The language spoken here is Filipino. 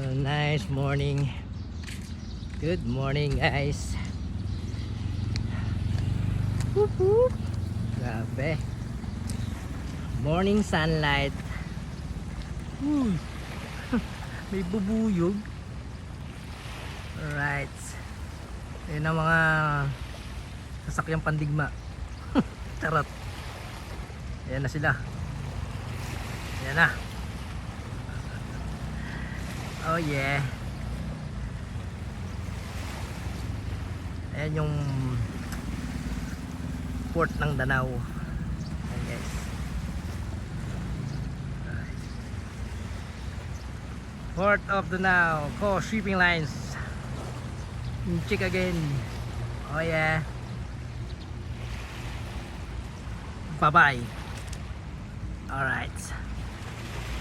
Nice morning. Good morning, guys. Whoop, whoop. Grabe. Morning sunlight. Uy. May bubuyog. Alright. Ayan ang mga sasakyang pandigma. Charot. Ayan na sila. Ayan na. Oh yeah. Ayan yung port ng Danao. Ayan, guys. Port of Danao. Shipping lines. Check again. Oh yeah. Bye bye. Alright.